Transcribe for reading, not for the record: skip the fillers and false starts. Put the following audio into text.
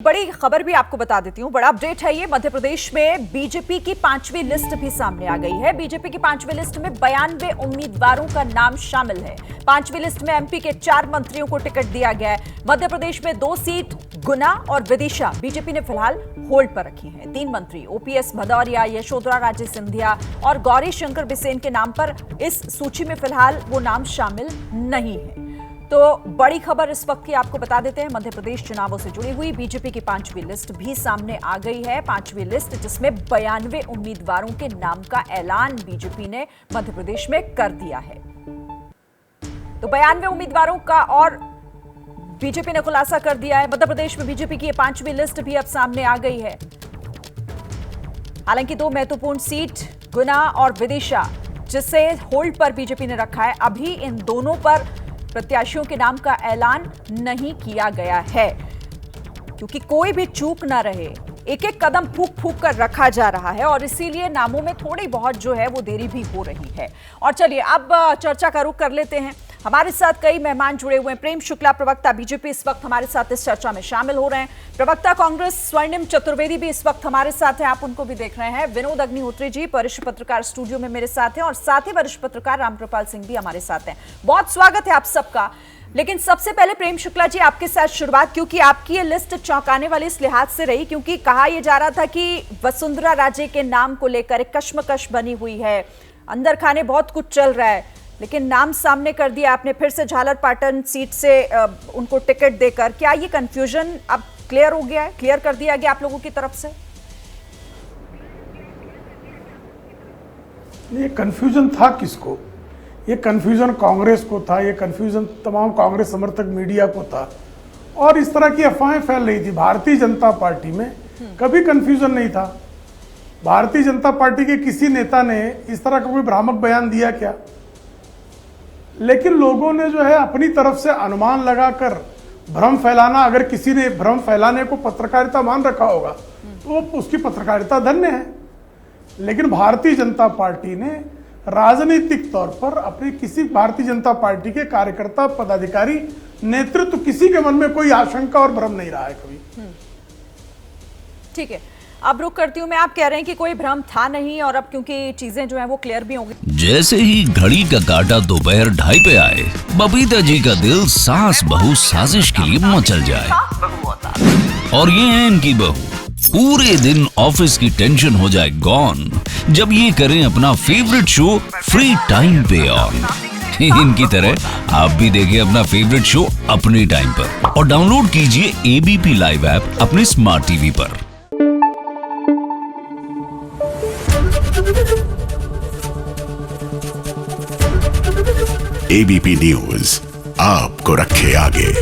बड़ी खबर भी आपको बता देती हूं, बड़ा अपडेट है ये। मध्य प्रदेश में बीजेपी की 5वीं लिस्ट भी सामने आ गई है। बीजेपी की 5वीं लिस्ट में 92 उम्मीदवारों का नाम शामिल है। 5वीं लिस्ट में एमपी के 4 मंत्रियों को टिकट दिया गया है। मध्य प्रदेश में 2 सीट गुना और विदिशा बीजेपी ने फिलहाल होल्ड पर रखी है। 3 मंत्री ओपीएस भदौरिया, यशोधरा राजे सिंधिया और गौरी शंकर बिसेन के नाम पर इस सूची में फिलहाल वो नाम शामिल नहीं है। तो बड़ी खबर इस वक्त की आपको बता देते हैं, मध्य प्रदेश चुनावों से जुड़ी हुई बीजेपी की 5वीं लिस्ट भी सामने आ गई है। 5वीं लिस्ट जिसमें 92 उम्मीदवारों के नाम का ऐलान बीजेपी ने मध्य प्रदेश में कर दिया है। तो 92 उम्मीदवारों का और बीजेपी ने खुलासा कर दिया है। मध्य प्रदेश में बीजेपी की 5वीं लिस्ट भी अब सामने आ गई है। हालांकि 2 महत्वपूर्ण सीट गुना और विदिशा जिसे होल्ड पर बीजेपी ने रखा है, अभी इन दोनों पर प्रत्याशियों के नाम का ऐलान नहीं किया गया है, क्योंकि कोई भी चूक ना रहे। एक एक कदम फूक फूक कर रखा जा रहा है और इसीलिए नामों में थोड़ी बहुत जो है वो देरी भी हो रही है। और चलिए अब चर्चा का रुख कर लेते हैं। हमारे साथ कई मेहमान जुड़े हुए हैं। प्रेम शुक्ला, प्रवक्ता बीजेपी, इस वक्त हमारे साथ इस चर्चा में शामिल हो रहे हैं। प्रवक्ता कांग्रेस स्वर्णिम चतुर्वेदी भी इस वक्त हमारे साथ हैं, आप उनको भी देख रहे हैं। विनोद अग्निहोत्री जी वरिष्ठ पत्रकार स्टूडियो में मेरे साथ हैं और साथ ही वरिष्ठ पत्रकार रामकृपाल सिंह भी हमारे साथ हैं। बहुत स्वागत है आप सबका। लेकिन सबसे पहले प्रेम शुक्ला जी आपके साथ शुरुआत, क्योंकि आपकी ये लिस्ट चौंकाने वाली इस लिहाज से रही क्योंकि कहा यह जा रहा था कि वसुंधरा राजे के नाम को लेकर एक कश्मकश बनी हुई है, अंदर खाने बहुत कुछ चल रहा है, लेकिन नाम सामने कर दिया आपने फिर से झालरपाटन सीट से उनको टिकट देकर। क्या ये कंफ्यूजन अब क्लियर हो गया है, क्लियर कर दिया गया आप लोगों की तरफ से? ये कंफ्यूजन था किसको? ये कंफ्यूजन कांग्रेस को था, ये कंफ्यूजन तमाम कांग्रेस समर्थक मीडिया को था और इस तरह की अफवाहें फैल रही थी। भारतीय जनता पार्टी में कभी कंफ्यूजन नहीं था। भारतीय जनता पार्टी के किसी नेता ने इस तरह का कोई भ्रामक बयान दिया क्या? लेकिन लोगों ने जो है अपनी तरफ से अनुमान लगाकर भ्रम फैलाना, अगर किसी ने भ्रम फैलाने को पत्रकारिता मान रखा होगा तो उसकी पत्रकारिता धन्य है। लेकिन भारतीय जनता पार्टी ने राजनीतिक तौर पर अपनी किसी भारतीय जनता पार्टी के कार्यकर्ता, पदाधिकारी, नेतृत्व, किसी के मन में कोई आशंका और भ्रम नहीं रहा है कभी। ठीक है, अब रुक करती हूँ मैं। आप कह रहे हैं कि कोई भ्रम था नहीं और अब क्योंकि चीजें जो है वो क्लियर भी होंगी। जैसे ही घड़ी का काटा दोपहर 2:30 पे आए, बबीता जी का दिल सास बहू साजिश के लिए मचल जाए। और ये है इनकी बहू, पूरे दिन ऑफिस की टेंशन हो जाए गॉन जब ये करें अपना फेवरेट शो फ्री टाइम पे ऑन। इनकी तरह आप भी देखिए अपना फेवरेट शो अपने टाइम पर और डाउनलोड कीजिए एबीपी लाइव ऐप अपने स्मार्ट टीवी पर। एबीपी न्यूज आपको रखे आगे।